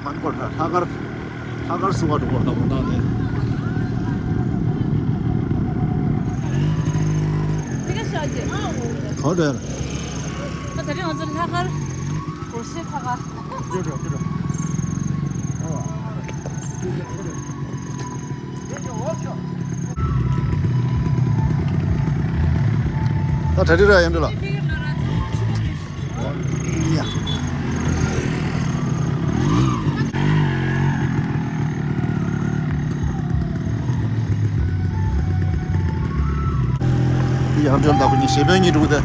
한골다 사갈 수가 없다 보다네. 되게 시하지? 그래. 나 저리 어제 사갈 고시 사가. 그래. 나 데리러 힘들어. 이야. 이 양전 다 보니 세명이 이루거든.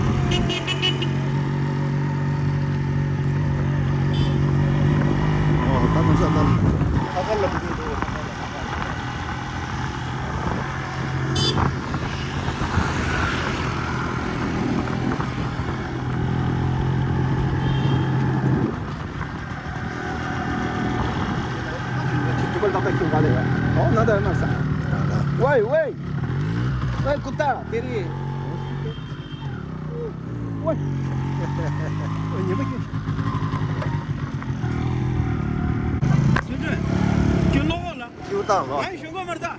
따면서 사갈라 부분도 Tukul tak क्यों गाले है? Oh, nada है मसा. Wait. Wait, कुत्ता तेरी. Wait. ये क्या? सुन क्यों लोगों ला? 키우다 거. मैं शुगर मरता.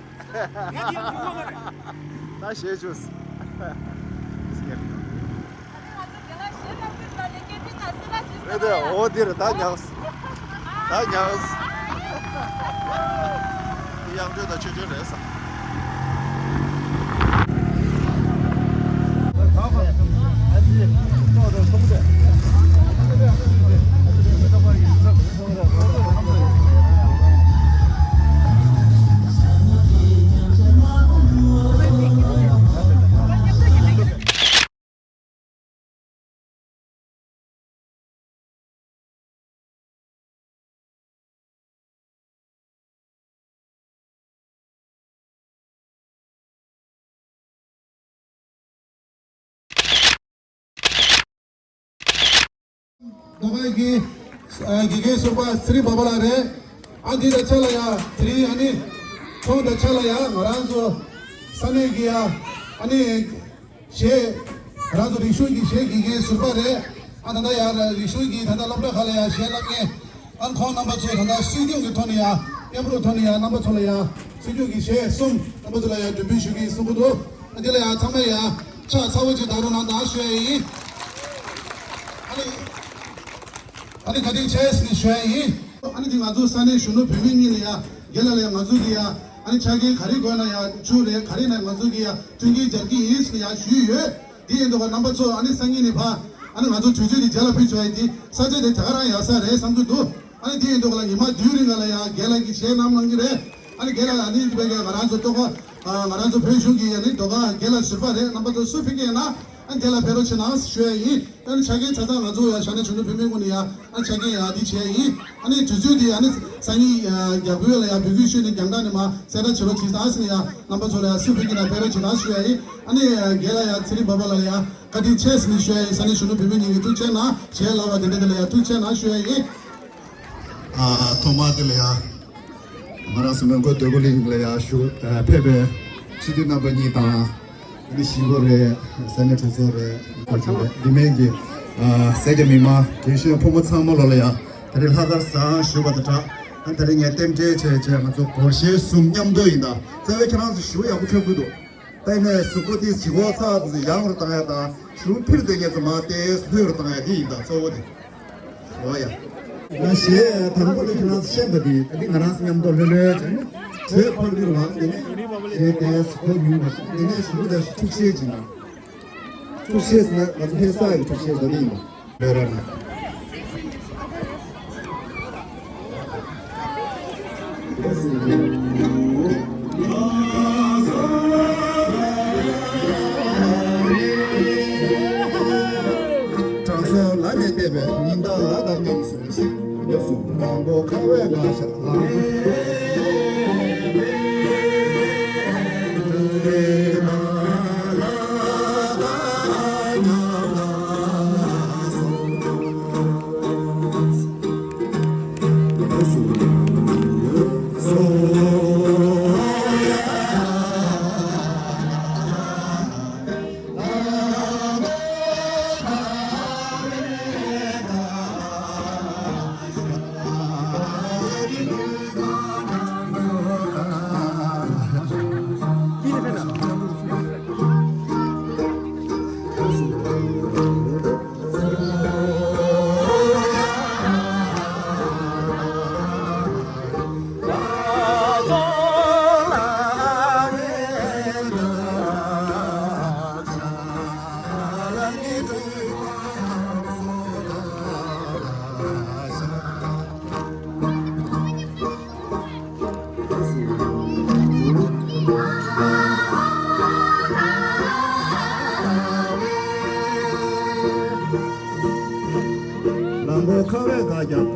मैं क्यों शुगर मरे? 나 시해줬어. 애들 어디로 다녔어? 이 양주도 최전에서. 너가 이게 소바 스리 바발아래 아디 다찰라야 스리 아니 또 다찰라야 말한소 사내기야 아니 셰 라도 리슈기 셰기게 소바래 아나야 리슈기 다다 람라 칼야 셰라게 안코 넘버 2 다다 시디오기 토니야 에브로 토니야 넘버 2야 시디오기 셰숨 넘버 2야 드비슈기 숨도 아디라야 참아야 차 사워지 다루나 나쉐이 아니 가디 체스니 쉐이 아니 지금 아주 산에 슈노 비빙이야 gelale mazugiya ani chage khari gona ya chure khari na mazugiya tungi jagi is ya shuye di endo number 2 ani sangi ni pha ani mazu chujuri jala phi choi di saje de thara ya sa re samdu do ani di endo la ima during ala ya gela ki che nam mangire ani gela ani bege maranzo to ko maranzo phi shugi ani doga gela supa re number 2 supi ke na an gela pero chinas shuye ani chage chada mazu ya shane chunu phi ya ani chage ya di che ani chujudi ani sangi ya buela ya bigishu ni gangani ma seda chiro chisas ya number 2 ya supi ke na pero chinas shuye ani gela ya thri babala ya kadi ches ni shuye sani chunu phi ni tu che na che lawa de de ya tu che na shuye 토마토 ya 말았으면 그 되고링래야 슈 페베 시디나 버니다 이 시골에 산에서래 리메기 세게미마 계시 포모 참mol어야 다들 하가사 슈바다 한다링 템제 제제 맞고 고시 숨념도인다 저वे처럼 슈야 부처구도但是 수고디 지고사 양으로 당하다 슈필 되게서 마테 스페로 당하야 된다 저거든 뭐야 나 시에 당고를 지나서 시험들이 어디 나라서 냠도 흘려 제 펄기로 왔는데 제게 스포뉴 내가 수고다 tuk시해지나 tuk시해서 아주 회사에 tuk시해더니 내려나 장서 라게 되베 민다 라다면 수시 여수방고 카웨가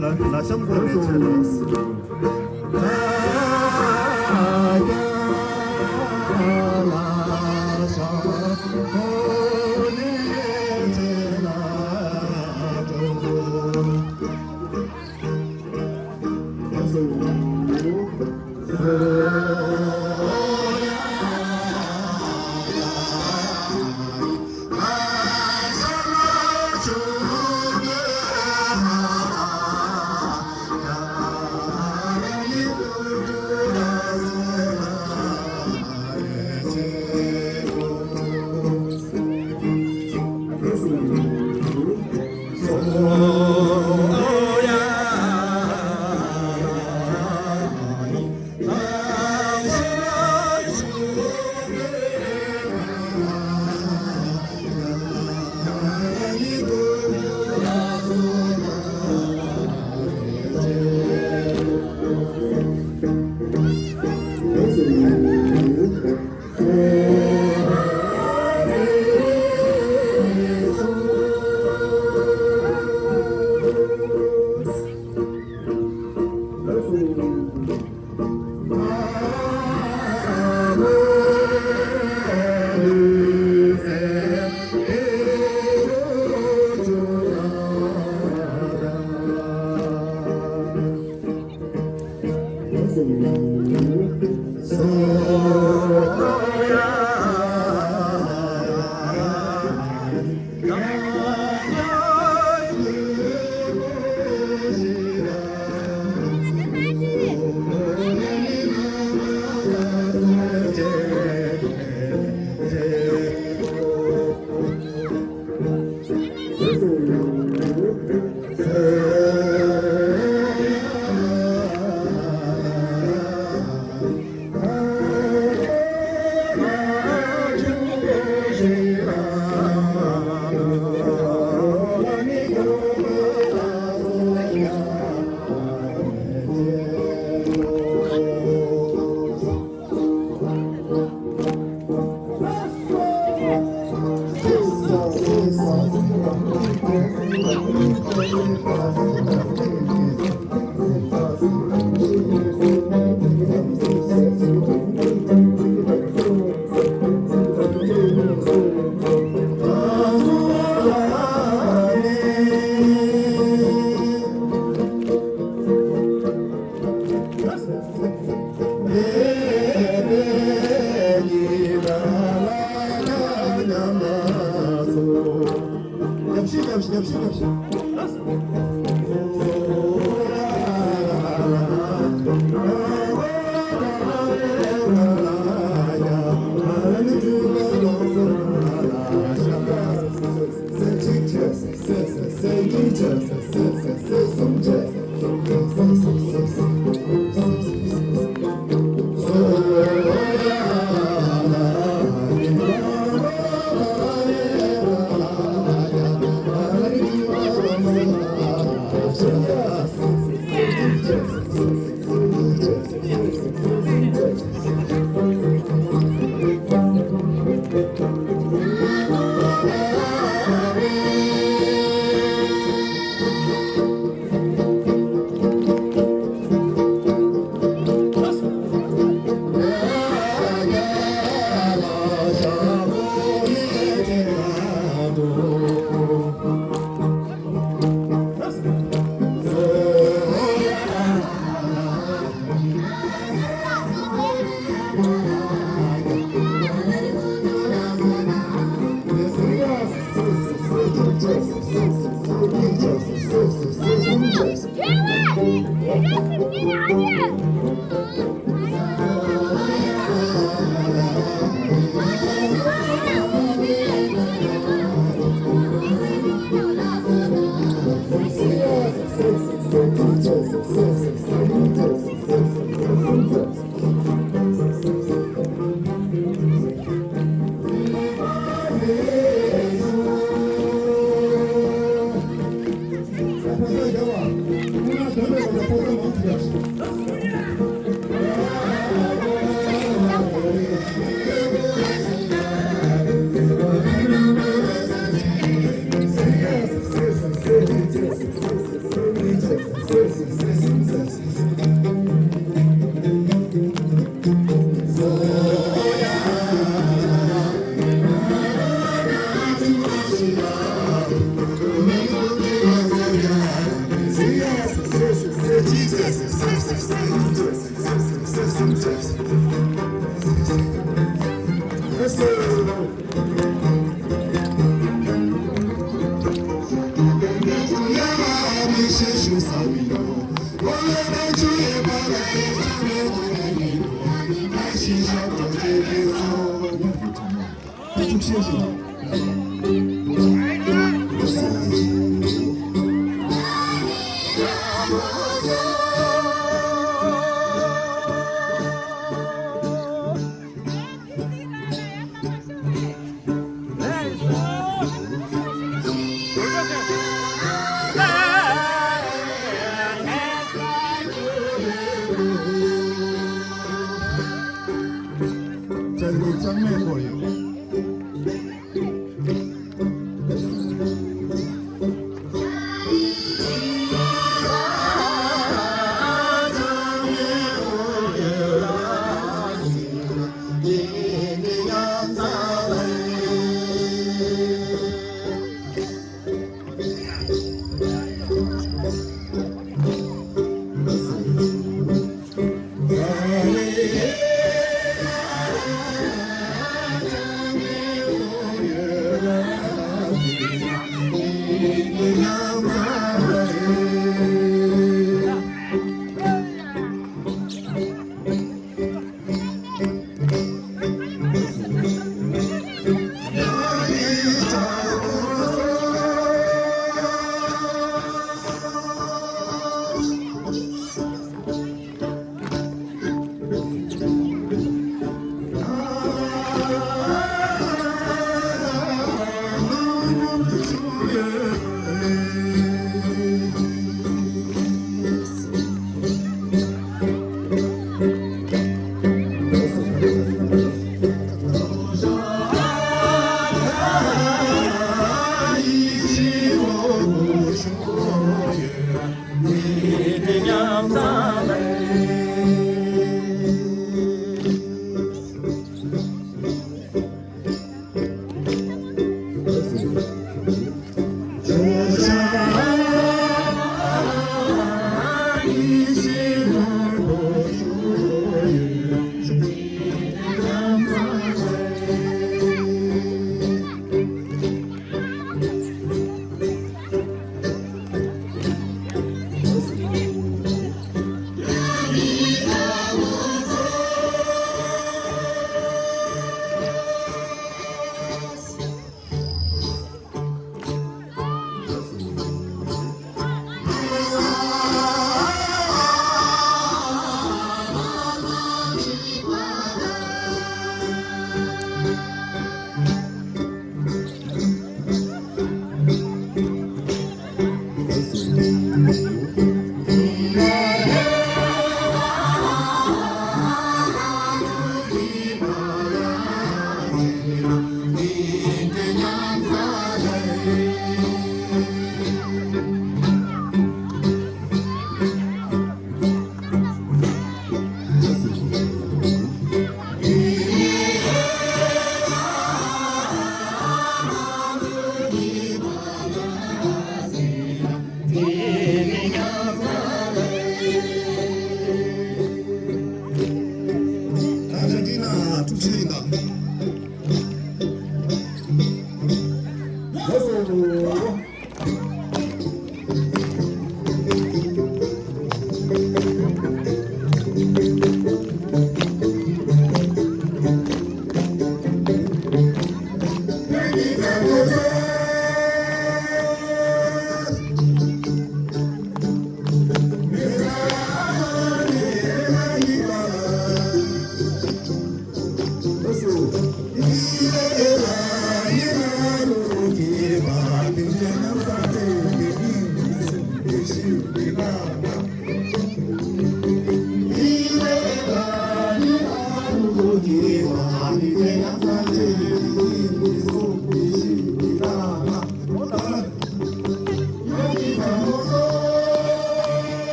la chambre de Chelos.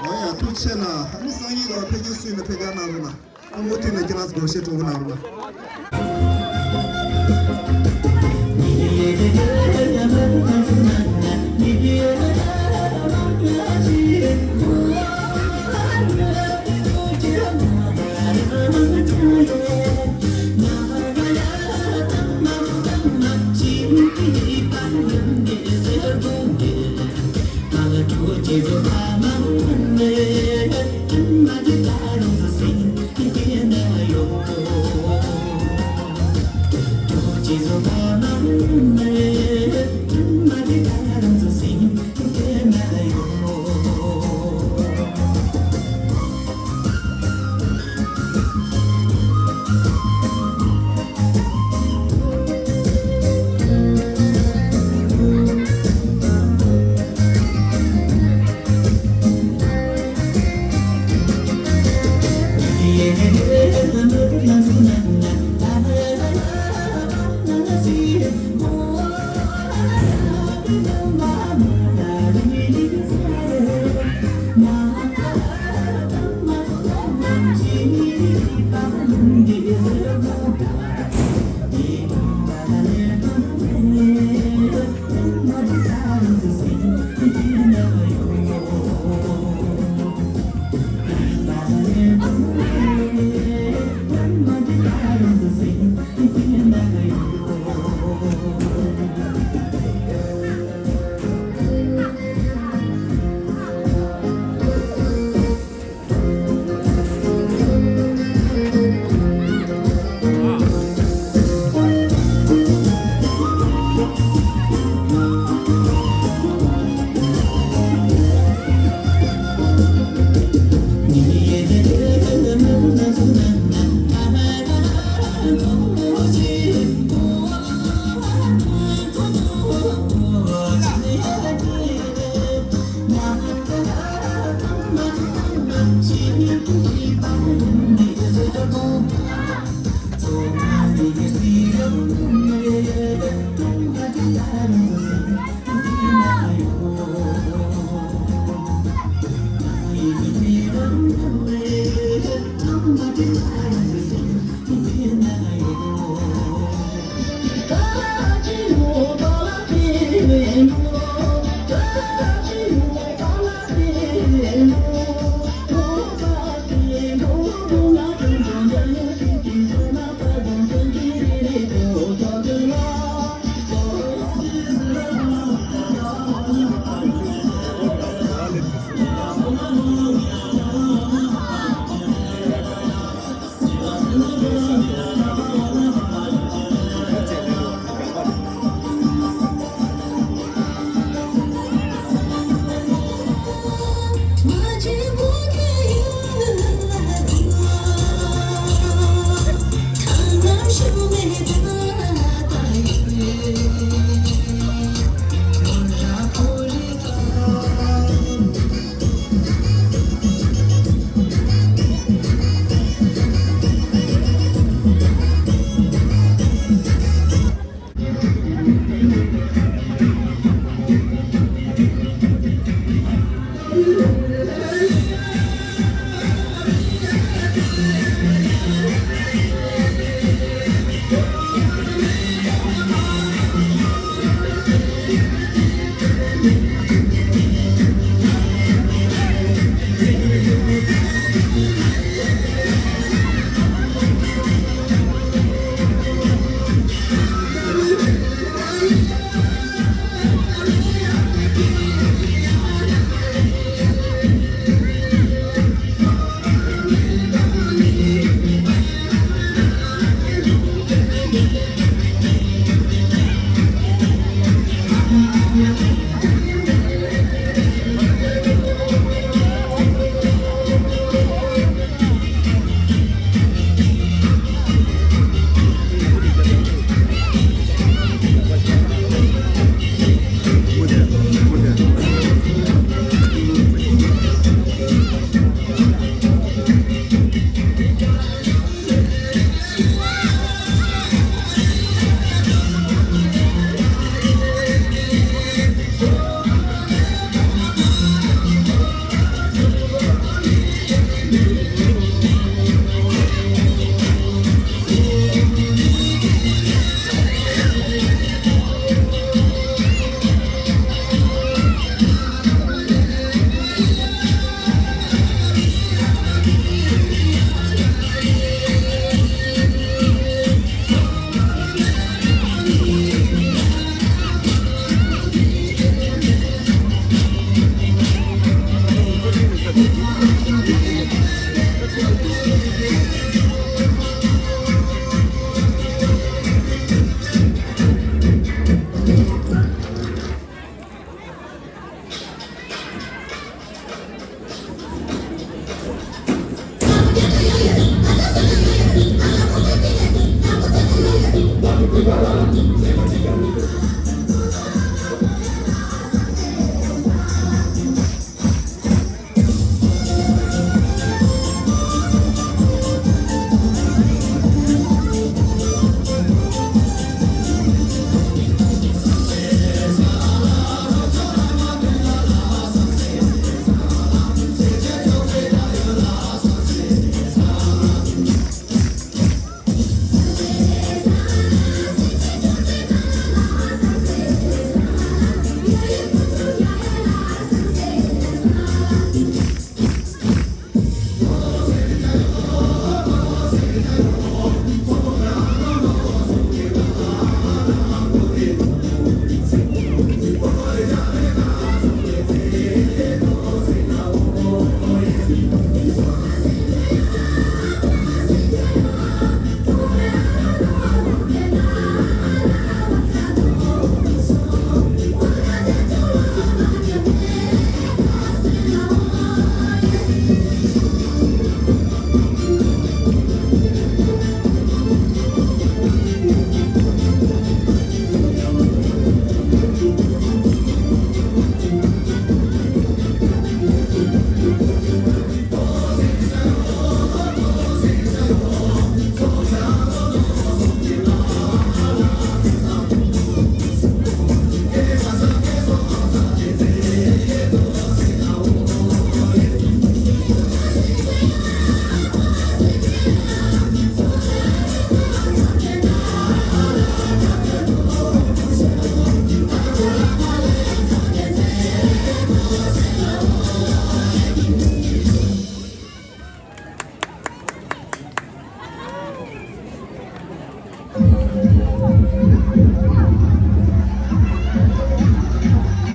Oya tuchena musanyi ga pege su na pege na runa amote na kiras go sheto na runa